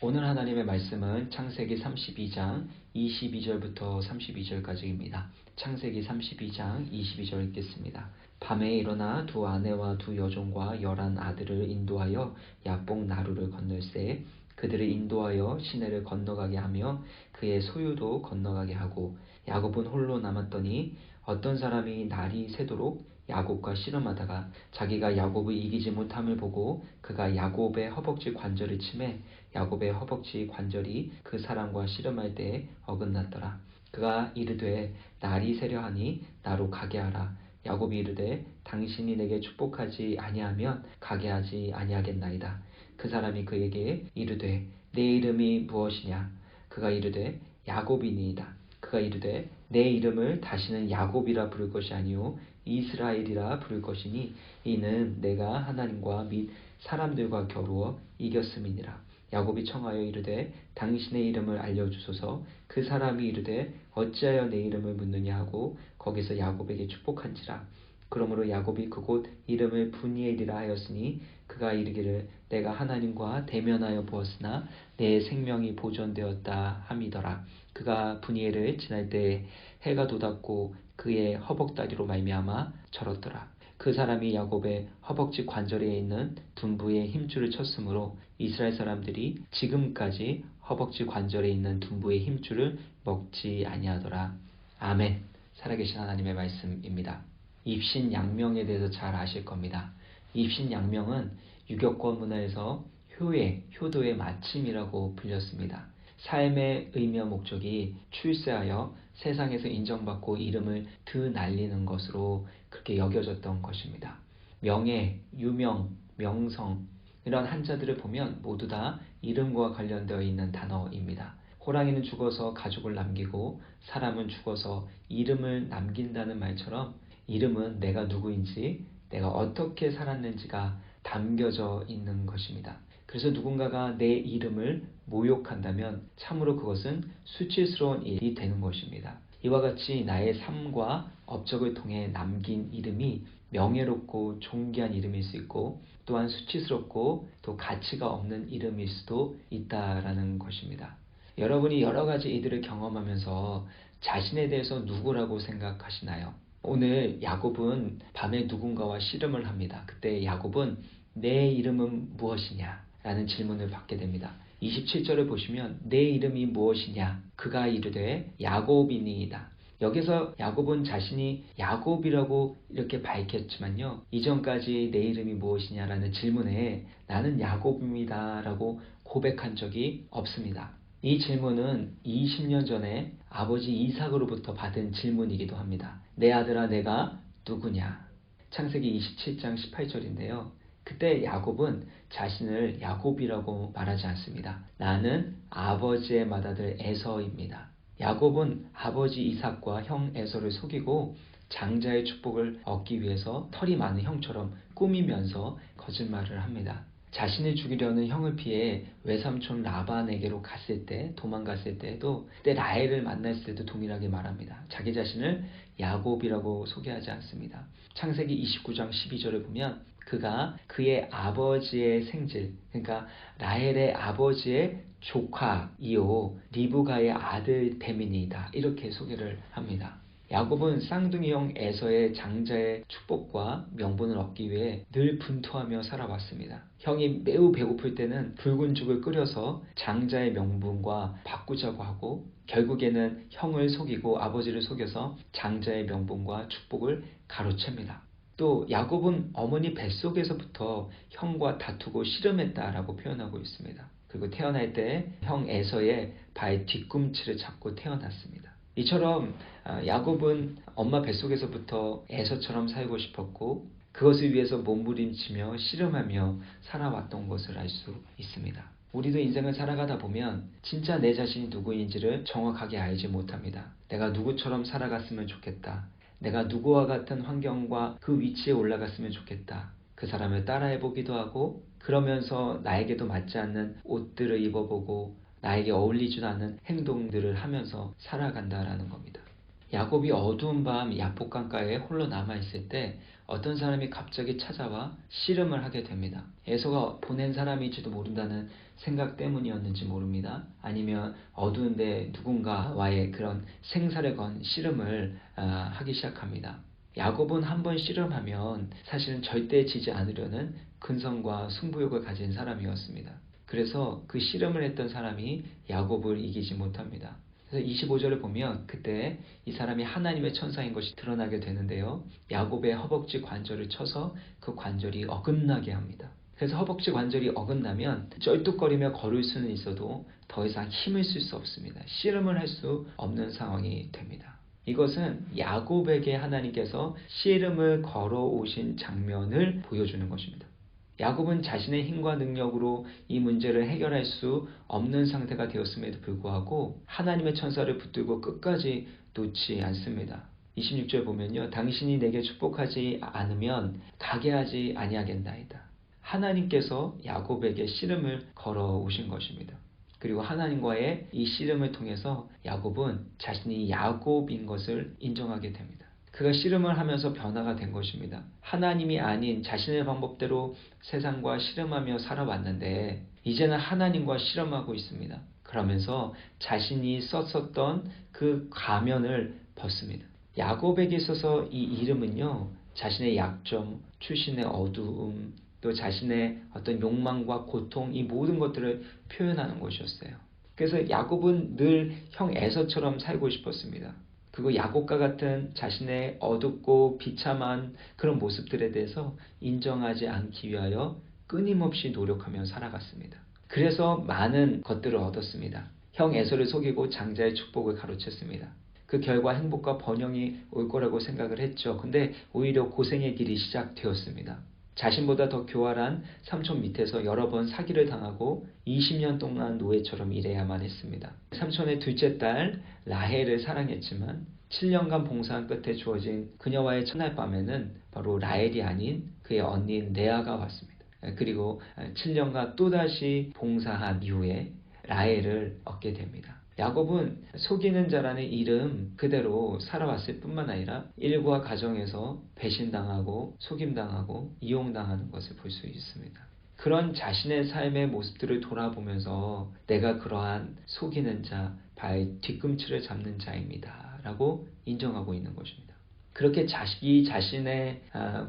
오늘 하나님의 말씀은 창세기 32장 22절부터 32절까지입니다. 창세기 32장 22절 읽겠습니다. 밤에 일어나 두 아내와 두 여종과 11 아들을 인도하여 야복 나루를 건널세 그들을 인도하여 시내를 건너가게 하며 그의 소유도 건너가게 하고 야곱은 홀로 남았더니 어떤 사람이 날이 새도록 야곱과 씨름하다가 자기가 야곱을 이기지 못함을 보고 그가 야곱의 허벅지 관절을 치매 야곱의 허벅지 관절이 그 사람과 씨름할 때에 어긋났더라. 그가 이르되 날이 새려 하니 나로 가게 하라. 야곱이 이르되 당신이 내게 축복하지 아니하면 가게 하지 아니하겠나이다. 그 사람이 그에게 이르되 내 이름이 무엇이냐? 그가 이르되 야곱이니이다. 그가 이르되 내 이름을 다시는 야곱이라 부를 것이 아니요 이스라엘이라 부를 것이니 이는 내가 하나님과 및 사람들과 겨루어 이겼음이니라. 야곱이 청하여 이르되 당신의 이름을 알려주소서. 그 사람이 이르되 어찌하여 내 이름을 묻느냐 하고 거기서 야곱에게 축복한지라. 그러므로 야곱이 그곳 이름을 브니엘이라 하였으니 그가 이르기를 내가 하나님과 대면하여 보았으나 내 생명이 보존되었다 함이더라. 그가 브니엘을 지날 때에 해가 돋았고 그의 허벅다리로 말미암아 절었더라. 그 사람이 야곱의 허벅지 관절에 있는 둔부의 힘줄을 쳤으므로 이스라엘 사람들이 지금까지 허벅지 관절에 있는 둔부의 힘줄을 먹지 아니하더라. 아멘. 살아계신 하나님의 말씀입니다. 입신양명에 대해서 잘 아실 겁니다. 입신양명은 유교권 문화에서 효도의 마침이라고 불렸습니다. 삶의 의미와 목적이 출세하여 세상에서 인정받고 이름을 드날리는 것으로 그렇게 여겨졌던 것입니다. 명예, 유명, 명성 이런 한자들을 보면 모두 다 이름과 관련되어 있는 단어입니다. 호랑이는 죽어서 가죽을 남기고 사람은 죽어서 이름을 남긴다는 말처럼 이름은 내가 누구인지 내가 어떻게 살았는지가 담겨져 있는 것입니다. 그래서 누군가가 내 이름을 모욕한다면 참으로 그것은 수치스러운 일이 되는 것입니다. 이와 같이 나의 삶과 업적을 통해 남긴 이름이 명예롭고 존귀한 이름일 수 있고 또한 수치스럽고 또 가치가 없는 이름일 수도 있다라는 것입니다. 여러분이 여러 가지 이들을 경험하면서 자신에 대해서 누구라고 생각하시나요? 오늘 야곱은 밤에 누군가와 씨름을 합니다. 그때 야곱은 내 이름은 무엇이냐? 라는 질문을 받게 됩니다. 27절을 보시면 내 이름이 무엇이냐? 그가 이르되 야곱이니이다. 여기서 야곱은 자신이 야곱이라고 이렇게 밝혔지만요. 이전까지 내 이름이 무엇이냐라는 질문에 나는 야곱입니다 라고 고백한 적이 없습니다. 이 질문은 20년 전에 아버지 이삭으로부터 받은 질문이기도 합니다. 내 아들아 내가 누구냐? 창세기 27장 18절인데요. 그때 야곱은 자신을 야곱이라고 말하지 않습니다. 나는 아버지의 맏아들 에서입니다. 야곱은 아버지 이삭과 형 에서를 속이고 장자의 축복을 얻기 위해서 털이 많은 형처럼 꾸미면서 거짓말을 합니다. 자신을 죽이려는 형을 피해 외삼촌 라반에게로 도망갔을 때에도 그때 라헬을 만났을 때도 동일하게 말합니다. 자기 자신을 야곱이라고 소개하지 않습니다. 창세기 29장 12절을 보면 그가 그의 아버지의 생질, 그러니까 라헬의 아버지의 조카이요 리브가의 아들 데미니이다 이렇게 소개를 합니다. 야곱은 쌍둥이 형 에서의 장자의 축복과 명분을 얻기 위해 늘 분투하며 살아왔습니다. 형이 매우 배고플 때는 붉은 죽을 끓여서 장자의 명분과 바꾸자고 하고 결국에는 형을 속이고 아버지를 속여서 장자의 명분과 축복을 가로챕니다. 또 야곱은 어머니 뱃속에서부터 형과 다투고 씨름했다라고 표현하고 있습니다. 그리고 태어날 때 형 에서의 발 뒤꿈치를 잡고 태어났습니다. 이처럼 야곱은 엄마 뱃속에서부터 에서처럼 살고 싶었고 그것을 위해서 몸부림치며 씨름하며 살아왔던 것을 알 수 있습니다. 우리도 인생을 살아가다 보면 진짜 내 자신이 누구인지를 정확하게 알지 못합니다. 내가 누구처럼 살아갔으면 좋겠다. 내가 누구와 같은 환경과 그 위치에 올라갔으면 좋겠다. 그 사람을 따라해보기도 하고 그러면서 나에게도 맞지 않는 옷들을 입어보고 나에게 어울리지도 않는 행동들을 하면서 살아간다라는 겁니다. 야곱이 어두운 밤 야복강가에 홀로 남아있을 때 어떤 사람이 갑자기 찾아와 씨름을 하게 됩니다. 에서가 보낸 사람일지도 모른다는 생각 때문이었는지 모릅니다. 아니면 어두운데 누군가와의 그런 생사를 건 씨름을 하기 시작합니다. 야곱은 한 번 씨름하면 사실은 절대 지지 않으려는 근성과 승부욕을 가진 사람이었습니다. 그래서 그 씨름을 했던 사람이 야곱을 이기지 못합니다. 그래서 25절을 보면 그때 이 사람이 하나님의 천사인 것이 드러나게 되는데요. 야곱의 허벅지 관절을 쳐서 그 관절이 어긋나게 합니다. 그래서 허벅지 관절이 어긋나면 쩔뚝거리며 걸을 수는 있어도 더 이상 힘을 쓸 수 없습니다. 씨름을 할 수 없는 상황이 됩니다. 이것은 야곱에게 하나님께서 씨름을 걸어오신 장면을 보여주는 것입니다. 야곱은 자신의 힘과 능력으로 이 문제를 해결할 수 없는 상태가 되었음에도 불구하고 하나님의 천사를 붙들고 끝까지 놓지 않습니다. 26절 보면요. 당신이 내게 축복하지 않으면 가게 하지 아니하겠나이다. 하나님께서 야곱에게 씨름을 걸어오신 것입니다. 그리고 하나님과의 이 씨름을 통해서 야곱은 자신이 야곱인 것을 인정하게 됩니다. 그가 씨름을 하면서 변화가 된 것입니다. 하나님이 아닌 자신의 방법대로 세상과 씨름하며 살아왔는데 이제는 하나님과 씨름하고 있습니다. 그러면서 자신이 썼었던 그 가면을 벗습니다. 야곱에게 있어서 이 이름은요. 자신의 약점, 출신의 어두움, 또 자신의 어떤 욕망과 고통, 이 모든 것들을 표현하는 것이었어요. 그래서 야곱은 늘 형 에서처럼 살고 싶었습니다. 그리고 야곱과 같은 자신의 어둡고 비참한 그런 모습들에 대해서 인정하지 않기 위하여 끊임없이 노력하며 살아갔습니다. 그래서 많은 것들을 얻었습니다. 형 에서를 속이고 장자의 축복을 가로챘습니다. 그 결과 행복과 번영이 올 거라고 생각을 했죠. 근데 오히려 고생의 길이 시작되었습니다. 자신보다 더 교활한 삼촌 밑에서 여러 번 사기를 당하고 20년 동안 노예처럼 일해야만 했습니다. 삼촌의 둘째 딸 라헬을 사랑했지만 7년간 봉사한 끝에 주어진 그녀와의 첫날 밤에는 바로 라헬이 아닌 그의 언니인 레아가 왔습니다. 그리고 7년간 또다시 봉사한 이후에 라헬을 얻게 됩니다. 야곱은 속이는 자라는 이름 그대로 살아왔을 뿐만 아니라 일과 가정에서 배신당하고 속임당하고 이용당하는 것을 볼 수 있습니다. 그런 자신의 삶의 모습들을 돌아보면서 내가 그러한 속이는 자, 발 뒤꿈치를 잡는 자입니다. 라고 인정하고 있는 것입니다. 그렇게 자식이 자신의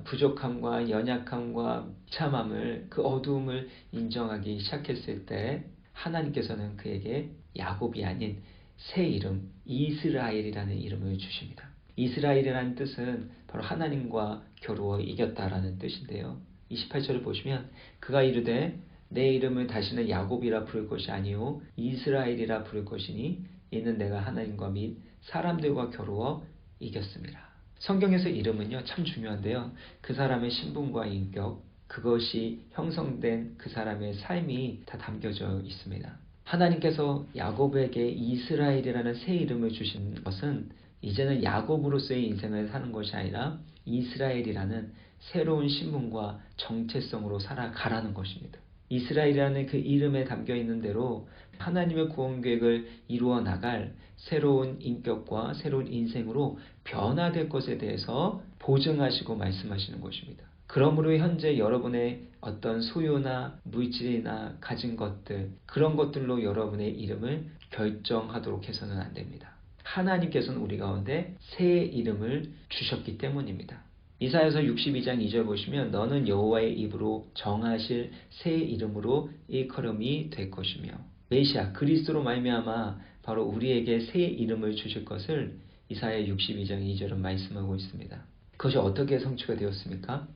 부족함과 연약함과 참함을 그 어두움을 인정하기 시작했을 때 하나님께서는 그에게 야곱이 아닌 새 이름 이스라엘이라는 이름을 주십니다. 이스라엘이라는 뜻은 바로 하나님과 겨루어 이겼다라는 뜻인데요. 28절을 보시면 그가 이르되 내 이름을 다시는 야곱이라 부를 것이 아니요 이스라엘이라 부를 것이니 이는 내가 하나님과 및 사람들과 겨루어 이겼습니다. 성경에서 이름은요 참 중요한데요. 그 사람의 신분과 인격 그것이 형성된 그 사람의 삶이 다 담겨져 있습니다. 하나님께서 야곱에게 이스라엘이라는 새 이름을 주신 것은 이제는 야곱으로서의 인생을 사는 것이 아니라 이스라엘이라는 새로운 신분과 정체성으로 살아가라는 것입니다. 이스라엘이라는 그 이름에 담겨있는 대로 하나님의 구원 계획을 이루어 나갈 새로운 인격과 새로운 인생으로 변화될 것에 대해서 보증하시고 말씀하시는 것입니다. 그러므로 현재 여러분의 어떤 소유나 물질이나 가진 것들 그런 것들로 여러분의 이름을 결정하도록 해서는 안 됩니다. 하나님께서는 우리 가운데 새 이름을 주셨기 때문입니다. 이사야서 62장 2절 보시면 너는 여호와의 입으로 정하실 새 이름으로 일컬음이 될 것이며 메시아 그리스도로 말미암아 바로 우리에게 새 이름을 주실 것을 이사야 62장 2절은 말씀하고 있습니다. 그것이 어떻게 성취가 되었습니까?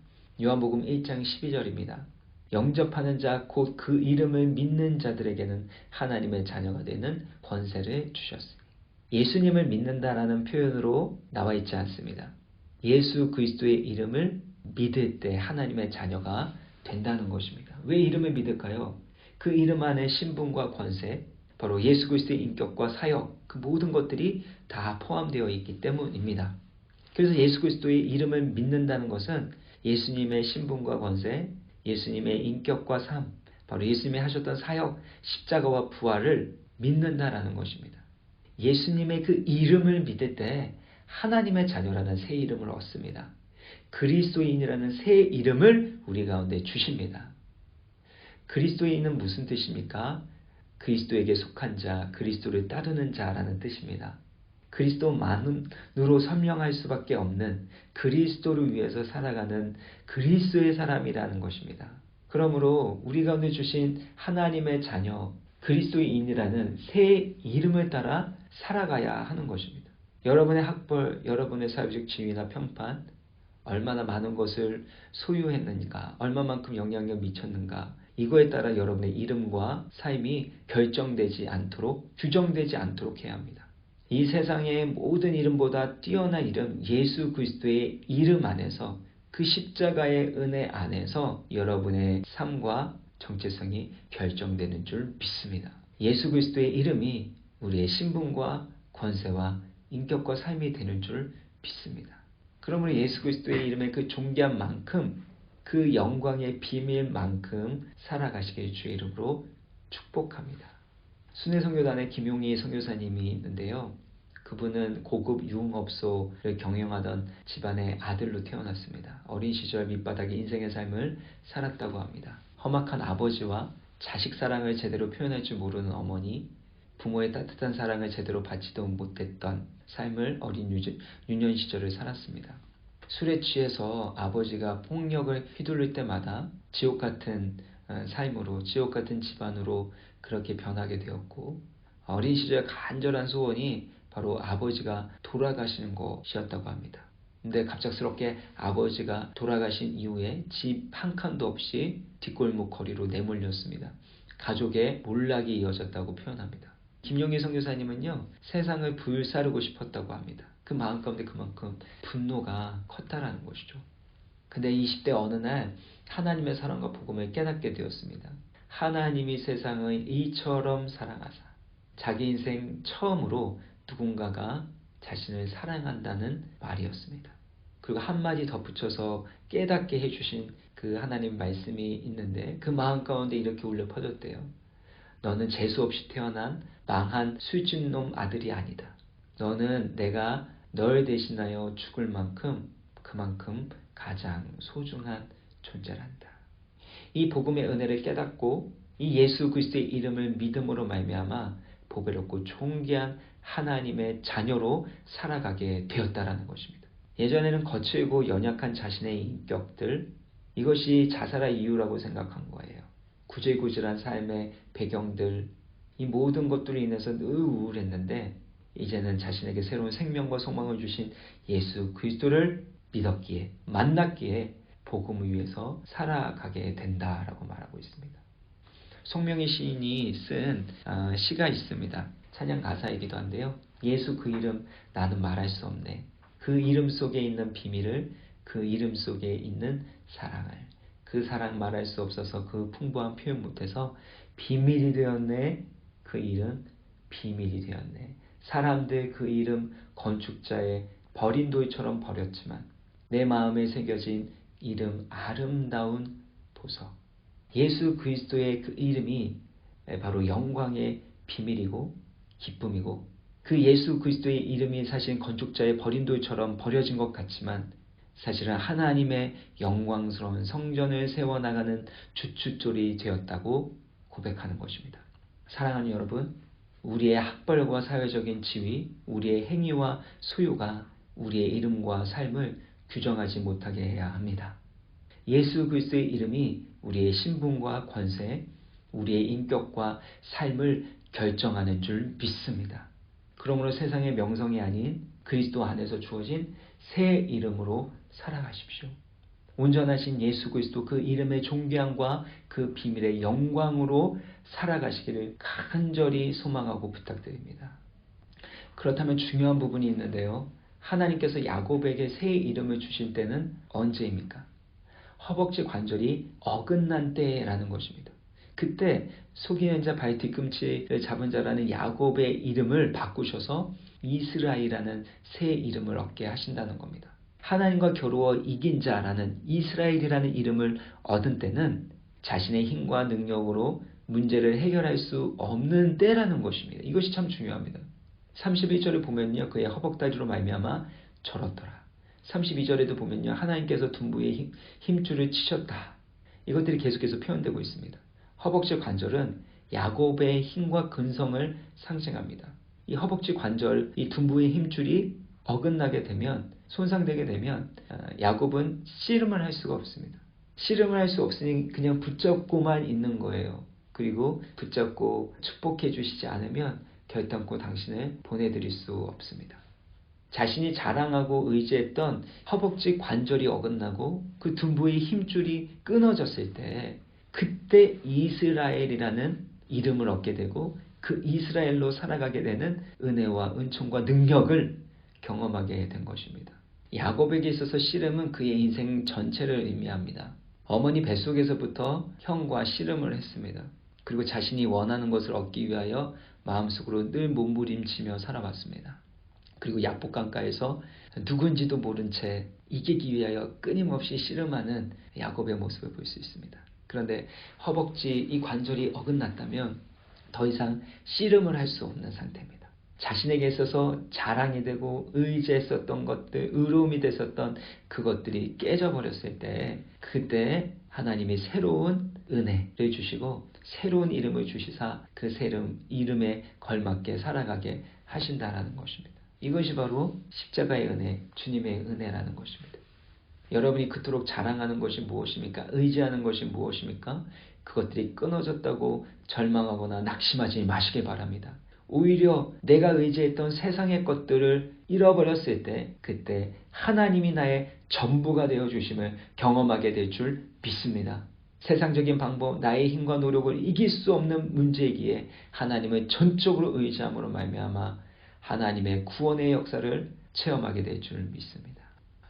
요한복음 1장 12절입니다. 영접하는 자 곧 그 이름을 믿는 자들에게는 하나님의 자녀가 되는 권세를 주셨습니다. 예수님을 믿는다라는 표현으로 나와 있지 않습니다. 예수 그리스도의 이름을 믿을 때 하나님의 자녀가 된다는 것입니다. 왜 이름을 믿을까요? 그 이름 안에 신분과 권세, 바로 예수 그리스도의 인격과 사역, 그 모든 것들이 다 포함되어 있기 때문입니다. 그래서 예수 그리스도의 이름을 믿는다는 것은 예수님의 신분과 권세, 예수님의 인격과 삶, 바로 예수님이 하셨던 사역, 십자가와 부활을 믿는다라는 것입니다. 예수님의 그 이름을 믿을 때 하나님의 자녀라는 새 이름을 얻습니다. 그리스도인이라는 새 이름을 우리 가운데 주십니다. 그리스도인은 무슨 뜻입니까? 그리스도에게 속한 자, 그리스도를 따르는 자라는 뜻입니다. 그리스도만으로 선명할 수밖에 없는 그리스도를 위해서 살아가는 그리스도의 사람이라는 것입니다. 그러므로 우리 가운데 주신 하나님의 자녀, 그리스도인이라는 새 이름을 따라 살아가야 하는 것입니다. 여러분의 학벌, 여러분의 사회적 지위나 평판, 얼마나 많은 것을 소유했는가, 얼마만큼 영향력 미쳤는가, 이거에 따라 여러분의 이름과 삶이 결정되지 않도록, 규정되지 않도록 해야 합니다. 이 세상의 모든 이름보다 뛰어난 이름, 예수 그리스도의 이름 안에서, 그 십자가의 은혜 안에서 여러분의 삶과 정체성이 결정되는 줄 믿습니다. 예수 그리스도의 이름이 우리의 신분과 권세와 인격과 삶이 되는 줄 믿습니다. 그러므로 예수 그리스도의 이름의 그 존귀한 만큼, 그 영광의 비밀만큼 살아가시길 주의 이름으로 축복합니다. 순회선교단의 김용희 선교사님이 있는데요. 그분은 고급 유흥업소를 경영하던 집안의 아들로 태어났습니다. 어린 시절 밑바닥의 인생의 삶을 살았다고 합니다. 험악한 아버지와 자식 사랑을 제대로 표현할 줄 모르는 어머니, 부모의 따뜻한 사랑을 제대로 받지도 못했던 삶을 어린 유년 시절을 살았습니다. 술에 취해서 아버지가 폭력을 휘둘릴 때마다 지옥 같은 삶으로, 지옥 같은 집안으로 그렇게 변하게 되었고, 어린 시절 간절한 소원이 바로 아버지가 돌아가시는 것이었다고 합니다. 근데 갑작스럽게 아버지가 돌아가신 이후에 집 한 칸도 없이 뒷골목 거리로 내몰렸습니다. 가족의 몰락이 이어졌다고 표현합니다. 김용희 선교사님은요, 세상을 불사르고 싶었다고 합니다. 그 마음 가운데 그만큼 분노가 컸다라는 것이죠. 근데 20대 어느 날 하나님의 사랑과 복음을 깨닫게 되었습니다. 하나님이 세상을 이처럼 사랑하사, 자기 인생 처음으로 누군가가 자신을 사랑한다는 말이었습니다. 그리고 한마디 덧붙여서 깨닫게 해주신 그 하나님 말씀이 있는데, 그 마음 가운데 이렇게 울려 퍼졌대요. 너는 재수없이 태어난 망한 술집놈 아들이 아니다. 너는 내가 널 대신하여 죽을 만큼, 그만큼 가장 소중한 존재란다. 이 복음의 은혜를 깨닫고 이 예수 그리스도의 이름을 믿음으로 말미암아 보배롭고 존귀한 하나님의 자녀로 살아가게 되었다라는 것입니다. 예전에는 거칠고 연약한 자신의 인격들, 이것이 자살의 이유라고 생각한 거예요. 구질구질한 삶의 배경들, 이 모든 것들로 인해서 늘 우울했는데, 이제는 자신에게 새로운 생명과 소망을 주신 예수 그리스도를 믿었기에, 만났기에 복음을 위해서 살아가게 된다라고 말하고 있습니다. 송명희 시인이 쓴 시가 있습니다. 찬양 가사이기도 한데요. 예수 그 이름 나는 말할 수 없네. 그 이름 속에 있는 비밀을, 그 이름 속에 있는 사랑을, 그 사랑 말할 수 없어서 그 풍부한 표현 못해서 비밀이 되었네. 그 이름 비밀이 되었네. 사람들 그 이름 건축자의 버린 돌처럼 버렸지만 내 마음에 새겨진 이름 아름다운 보석. 예수 그리스도의 그 이름이 바로 영광의 비밀이고 기쁨이고, 그 예수 그리스도의 이름이 사실 건축자의 버린 돌처럼 버려진 것 같지만 사실은 하나님의 영광스러운 성전을 세워나가는 주춧돌이 되었다고 고백하는 것입니다. 사랑하는 여러분, 우리의 학벌과 사회적인 지위, 우리의 행위와 소유가 우리의 이름과 삶을 규정하지 못하게 해야 합니다. 예수 그리스도의 이름이 우리의 신분과 권세, 우리의 인격과 삶을 결정하는 줄 믿습니다. 그러므로 세상의 명성이 아닌 그리스도 안에서 주어진 새 이름으로 살아가십시오. 온전하신 예수 그리스도 그 이름의 존귀함과 그 비밀의 영광으로 살아가시기를 간절히 소망하고 부탁드립니다. 그렇다면 중요한 부분이 있는데요. 하나님께서 야곱에게 새 이름을 주실 때는 언제입니까? 허벅지 관절이 어긋난 때라는 것입니다. 그때 속이는 자 발 뒤꿈치를 잡은 자라는 야곱의 이름을 바꾸셔서 이스라엘이라는 새 이름을 얻게 하신다는 겁니다. 하나님과 겨루어 이긴 자라는 이스라엘이라는 이름을 얻은 때는 자신의 힘과 능력으로 문제를 해결할 수 없는 때라는 것입니다. 이것이 참 중요합니다. 31절을 보면요, 그의 허벅다리로 말미암아 절었더라. 32절에도 보면요. 하나님께서 둔부의 힘줄을 치셨다. 이것들이 계속해서 표현되고 있습니다. 허벅지 관절은 야곱의 힘과 근성을 상징합니다. 이 허벅지 관절, 이 둔부의 힘줄이 어긋나게 되면, 손상되게 되면 야곱은 씨름을 할 수가 없습니다. 씨름을 할 수 없으니 그냥 붙잡고만 있는 거예요. 그리고 붙잡고 축복해 주시지 않으면 결단코 당신을 보내드릴 수 없습니다. 자신이 자랑하고 의지했던 허벅지 관절이 어긋나고 그 둔부의 힘줄이 끊어졌을 때, 그때 이스라엘이라는 이름을 얻게 되고 그 이스라엘로 살아가게 되는 은혜와 은총과 능력을 경험하게 된 것입니다. 야곱에게 있어서 씨름은 그의 인생 전체를 의미합니다. 어머니 뱃속에서부터 형과 씨름을 했습니다. 그리고 자신이 원하는 것을 얻기 위하여 마음속으로 늘 몸부림치며 살아왔습니다. 그리고 약복강가에서 누군지도 모른 채 이기기 위하여 끊임없이 씨름하는 야곱의 모습을 볼 수 있습니다. 그런데 허벅지 이 관절이 어긋났다면 더 이상 씨름을 할 수 없는 상태입니다. 자신에게 있어서 자랑이 되고 의지했었던 것들, 의로움이 됐었던 그것들이 깨져버렸을 때, 그때 하나님이 새로운 은혜를 주시고 새로운 이름을 주시사 그 새로운 이름에 걸맞게 살아가게 하신다라는 것입니다. 이것이 바로 십자가의 은혜, 주님의 은혜라는 것입니다. 여러분이 그토록 자랑하는 것이 무엇입니까? 의지하는 것이 무엇입니까? 그것들이 끊어졌다고 절망하거나 낙심하지 마시길 바랍니다. 오히려 내가 의지했던 세상의 것들을 잃어버렸을 때, 그때 하나님이 나의 전부가 되어주심을 경험하게 될 줄 믿습니다. 세상적인 방법, 나의 힘과 노력을 이길 수 없는 문제이기에 하나님을 전적으로 의지함으로 말미암아 하나님의 구원의 역사를 체험하게 될 줄 믿습니다.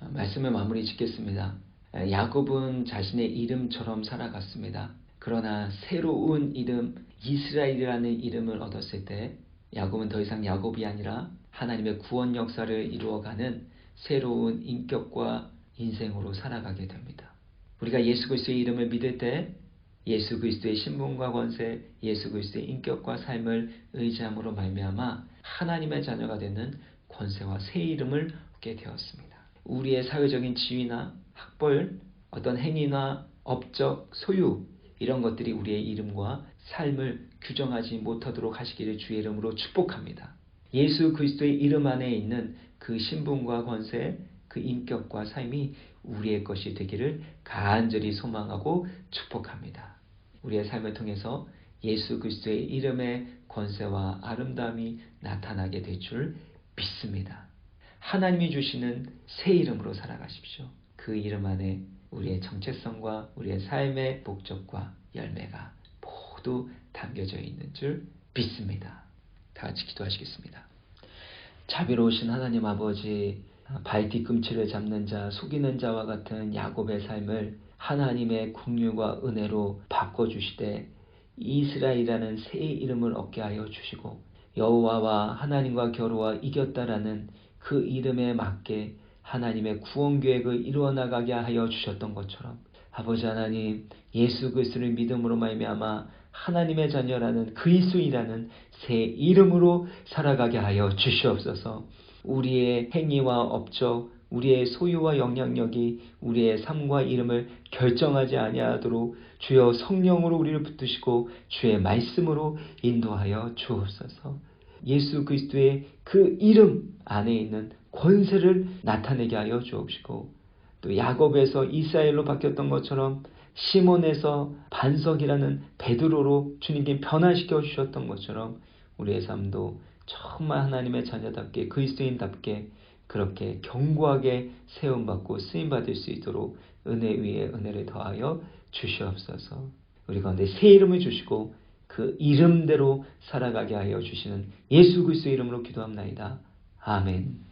말씀을 마무리 짓겠습니다. 야곱은 자신의 이름처럼 살아갔습니다. 그러나 새로운 이름, 이스라엘이라는 이름을 얻었을 때 야곱은 더 이상 야곱이 아니라 하나님의 구원 역사를 이루어가는 새로운 인격과 인생으로 살아가게 됩니다. 우리가 예수 그리스도의 이름을 믿을 때 예수 그리스도의 신분과 권세, 예수 그리스도의 인격과 삶을 의지함으로 말미암아 하나님의 자녀가 되는 권세와 새 이름을 얻게 되었습니다. 우리의 사회적인 지위나 학벌, 어떤 행위나 업적, 소유, 이런 것들이 우리의 이름과 삶을 규정하지 못하도록 하시기를 주의 이름으로 축복합니다. 예수 그리스도의 이름 안에 있는 그 신분과 권세, 그 인격과 삶이 우리의 것이 되기를 간절히 소망하고 축복합니다. 우리의 삶을 통해서 예수 그리스도의 이름의 권세와 아름다움이 나타나게 될 줄 믿습니다. 하나님이 주시는 새 이름으로 살아가십시오. 그 이름 안에 우리의 정체성과 우리의 삶의 목적과 열매가 모두 담겨져 있는 줄 믿습니다. 다 같이 기도하시겠습니다. 자비로우신 하나님 아버지, 발 뒤꿈치를 잡는 자, 속이는 자와 같은 야곱의 삶을 하나님의 긍휼과 은혜로 바꿔주시되 이스라엘이라는 새 이름을 얻게 하여 주시고 여호와와 하나님과 겨루어 이겼다라는 그 이름에 맞게 하나님의 구원 계획을 이루어나가게 하여 주셨던 것처럼 아버지 하나님, 예수 그리스도를 믿음으로 말미암아 하나님의 자녀라는 그리스도인이라는 새 이름으로 살아가게 하여 주시옵소서. 우리의 행위와 업적, 우리의 소유와 영향력이 우리의 삶과 이름을 결정하지 아니하도록 주여 성령으로 우리를 붙드시고 주의 말씀으로 인도하여 주옵소서. 예수 그리스도의 그 이름 안에 있는 권세를 나타내게 하여 주옵시고, 또 야곱에서 이스라엘로 바뀌었던 것처럼 시몬에서 반석이라는 베드로로 주님께 변화시켜 주셨던 것처럼 우리의 삶도 정말 하나님의 자녀답게 그리스도인답게 그렇게 견고하게 세움받고 쓰임받을 수 있도록 은혜 위에 은혜를 더하여 주시옵소서. 우리 가운데 새 이름을 주시고 그 이름대로 살아가게 하여 주시는 예수 그리스도의 이름으로 기도합나이다. 아멘.